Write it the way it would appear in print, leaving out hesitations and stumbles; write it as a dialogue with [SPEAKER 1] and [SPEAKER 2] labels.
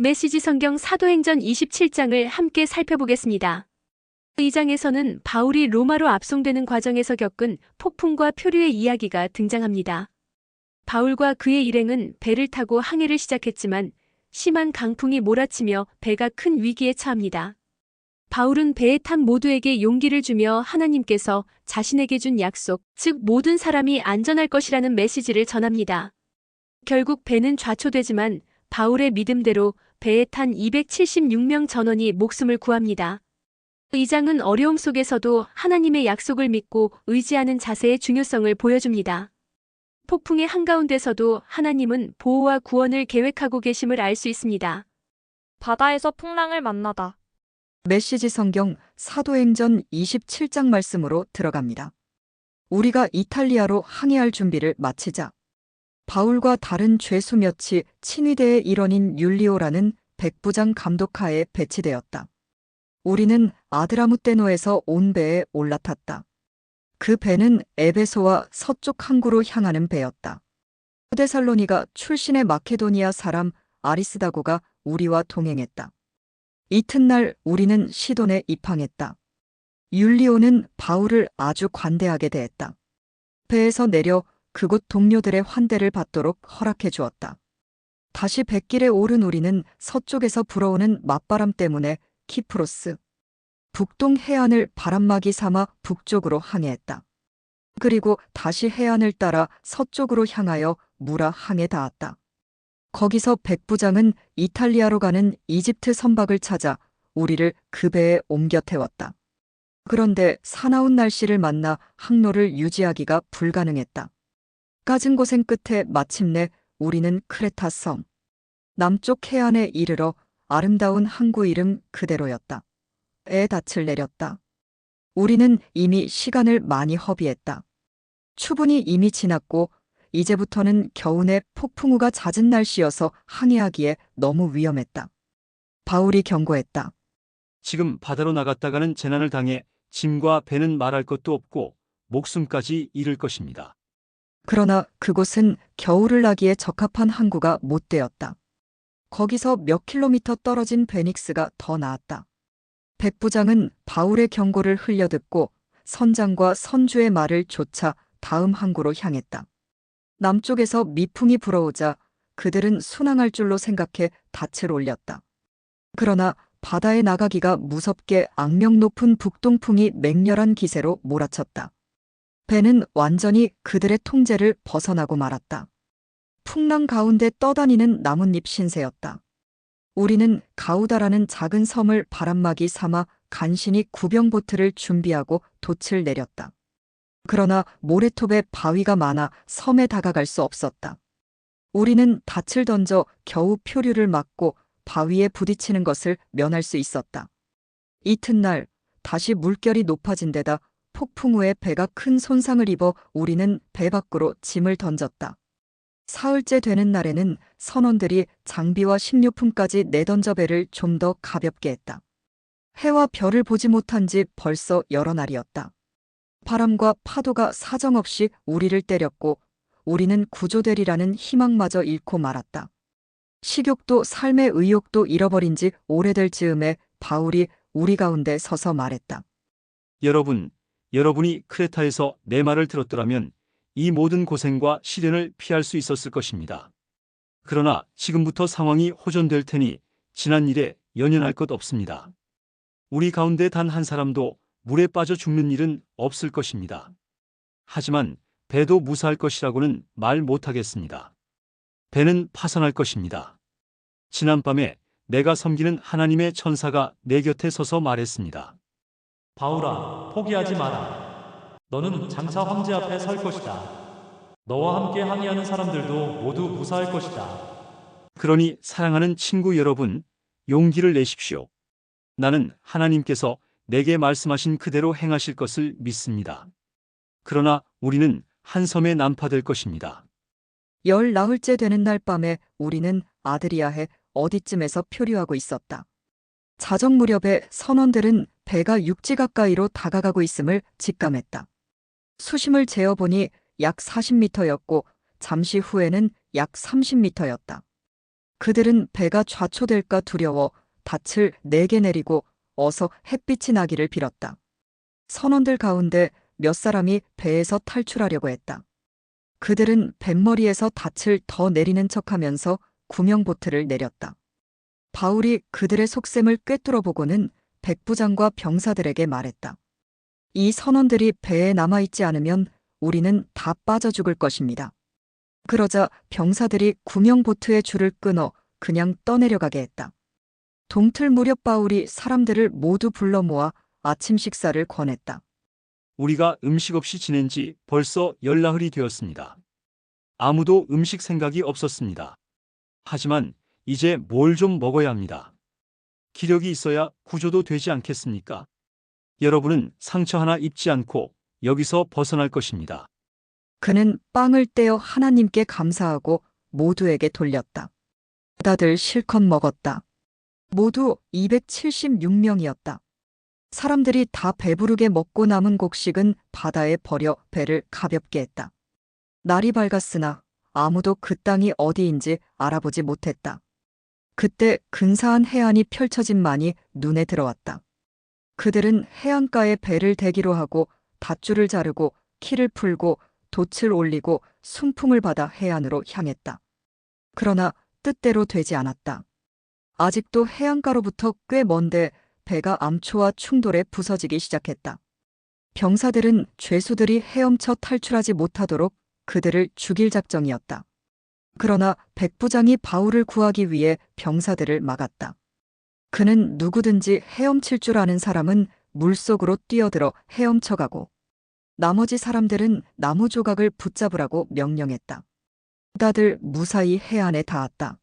[SPEAKER 1] 메시지 성경 사도행전 27장을 함께 살펴보겠습니다. 이 장에서는 바울이 로마로 압송되는 과정에서 겪은 폭풍과 표류의 이야기가 등장합니다. 바울과 그의 일행은 배를 타고 항해를 시작했지만 심한 강풍이 몰아치며 배가 큰 위기에 처합니다. 바울은 배에 탄 모두에게 용기를 주며 하나님께서 자신에게 준 약속, 즉 모든 사람이 안전할 것이라는 메시지를 전합니다. 결국 배는 좌초되지만 바울의 믿음대로 배에 탄 276명 전원이 목숨을 구합니다. 이 장은 어려움 속에서도 하나님의 약속을 믿고 의지하는 자세의 중요성을 보여줍니다. 폭풍의 한가운데서도 하나님은 보호와 구원을 계획하고 계심을 알 수 있습니다.
[SPEAKER 2] 바다에서 풍랑을 만나다.
[SPEAKER 3] 메시지 성경 사도행전 27장 말씀으로 들어갑니다. 우리가 이탈리아로 항해할 준비를 마치자 바울과 다른 죄수 몇이 친위대의 일원인 율리오라는 백부장 감독하에 배치되었다. 우리는 아드라무떼노에서 온 배에 올라탔다. 그 배는 에베소와 서쪽 항구로 향하는 배였다. 테살로니가 출신의 마케도니아 사람 아리스다고가 우리와 동행했다. 이튿날 우리는 시돈에 입항했다. 율리오는 바울을 아주 관대하게 대했다. 배에서 내려 그곳 동료들의 환대를 받도록 허락해 주었다. 다시 뱃길에 오른 우리는 서쪽에서 불어오는 맞바람 때문에 키프로스, 북동 해안을 바람막이 삼아 북쪽으로 항해했다. 그리고 다시 해안을 따라 서쪽으로 향하여 무라 항에 닿았다. 거기서 백부장은 이탈리아로 가는 이집트 선박을 찾아 우리를 그 배에 옮겨 태웠다. 그런데 사나운 날씨를 만나 항로를 유지하기가 불가능했다. 까진 고생 끝에 마침내 우리는 크레타 섬, 남쪽 해안에 이르러 아름다운 항구 이름 그대로였다. 에 닻을 내렸다. 우리는 이미 시간을 많이 허비했다. 추분이 이미 지났고 이제부터는 겨우내 폭풍우가 잦은 날씨여서 항해하기에 너무 위험했다. 바울이 경고했다.
[SPEAKER 4] 지금 바다로 나갔다가는 재난을 당해 짐과 배는 말할 것도 없고 목숨까지 잃을 것입니다.
[SPEAKER 3] 그러나 그곳은 겨울을 나기에 적합한 항구가 못 되었다. 거기서 몇 킬로미터 떨어진 베닉스가 더 나았다. 백부장은 바울의 경고를 흘려듣고 선장과 선주의 말을 좇아 다음 항구로 향했다. 남쪽에서 미풍이 불어오자 그들은 순항할 줄로 생각해 닻을 올렸다. 그러나 바다에 나가기가 무섭게 악명 높은 북동풍이 맹렬한 기세로 몰아쳤다. 배는 완전히 그들의 통제를 벗어나고 말았다. 풍랑 가운데 떠다니는 나뭇잎 신세였다. 우리는 가우다라는 작은 섬을 바람막이 삼아 간신히 구병보트를 준비하고 돛을 내렸다. 그러나 모래톱에 바위가 많아 섬에 다가갈 수 없었다. 우리는 닻을 던져 겨우 표류를 막고 바위에 부딪히는 것을 면할 수 있었다. 이튿날 다시 물결이 높아진 데다 폭풍 후에 배가 큰 손상을 입어 우리는 배 밖으로 짐을 던졌다. 사흘째 되는 날에는 선원들이 장비와 식료품까지 내던져 배를 좀 더 가볍게 했다. 해와 별을 보지 못한 지 벌써 여러 날이었다. 바람과 파도가 사정없이 우리를 때렸고 우리는 구조되리라는 희망마저 잃고 말았다. 식욕도 삶의 의욕도 잃어버린 지 오래될 즈음에 바울이 우리 가운데 서서 말했다.
[SPEAKER 4] 여러분이 크레타에서 내 말을 들었더라면 이 모든 고생과 시련을 피할 수 있었을 것입니다. 그러나 지금부터 상황이 호전될 테니 지난 일에 연연할 것 없습니다. 우리 가운데 단 한 사람도 물에 빠져 죽는 일은 없을 것입니다. 하지만 배도 무사할 것이라고는 말 못하겠습니다. 배는 파선할 것입니다. 지난밤에 내가 섬기는 하나님의 천사가 내 곁에 서서 말했습니다.
[SPEAKER 5] 바울아, 포기하지 마라. 너는 장차 황제 앞에 설 것이다. 너와 함께 항해하는 사람들도 모두 무사할 것이다.
[SPEAKER 4] 그러니 사랑하는 친구 여러분, 용기를 내십시오. 나는 하나님께서 내게 말씀하신 그대로 행하실 것을 믿습니다. 그러나 우리는 한 섬에 난파될 것입니다.
[SPEAKER 3] 열 나흘째 되는 날 밤에 우리는 아드리아해 어디쯤에서 표류하고 있었다. 자정 무렵에 선원들은 배가 육지 가까이로 다가가고 있음을 직감했다. 수심을 재어보니 약 40m였고 잠시 후에는 약 30m였다. 그들은 배가 좌초될까 두려워 닻을 4개 내리고 어서 햇빛이 나기를 빌었다. 선원들 가운데 몇 사람이 배에서 탈출하려고 했다. 그들은 뱃머리에서 닻을 더 내리는 척하면서 구명보트를 내렸다. 바울이 그들의 속셈을 꿰뚫어 보고는 백부장과 병사들에게 말했다. 이 선원들이 배에 남아있지 않으면 우리는 다 빠져 죽을 것입니다. 그러자 병사들이 구명보트의 줄을 끊어 그냥 떠내려가게 했다. 동틀 무렵 바울이 사람들을 모두 불러 모아 아침 식사를 권했다.
[SPEAKER 4] 우리가 음식 없이 지낸 지 벌써 열나흘이 되었습니다. 아무도 음식 생각이 없었습니다. 하지만 이제 뭘 좀 먹어야 합니다. 기력이 있어야 구조도 되지 않겠습니까? 여러분은 상처 하나 입지 않고 여기서 벗어날 것입니다.
[SPEAKER 3] 그는 빵을 떼어 하나님께 감사하고 모두에게 돌렸다. 다들 실컷 먹었다. 모두 276명이었다. 사람들이 다 배부르게 먹고 남은 곡식은 바다에 버려 배를 가볍게 했다. 날이 밝았으나 아무도 그 땅이 어디인지 알아보지 못했다. 그때 근사한 해안이 펼쳐진만이 눈에 들어왔다. 그들은 해안가에 배를 대기로 하고 밧줄을 자르고 키를 풀고 돛을 올리고 순풍을 받아 해안으로 향했다. 그러나 뜻대로 되지 않았다. 아직도 해안가로부터 꽤 먼데 배가 암초와 충돌해 부서지기 시작했다. 병사들은 죄수들이 헤엄쳐 탈출하지 못하도록 그들을 죽일 작정이었다. 그러나 백부장이 바울을 구하기 위해 병사들을 막았다. 그는 누구든지 헤엄칠 줄 아는 사람은 물속으로 뛰어들어 헤엄쳐가고 나머지 사람들은 나무 조각을 붙잡으라고 명령했다. 다들 무사히 해안에 닿았다.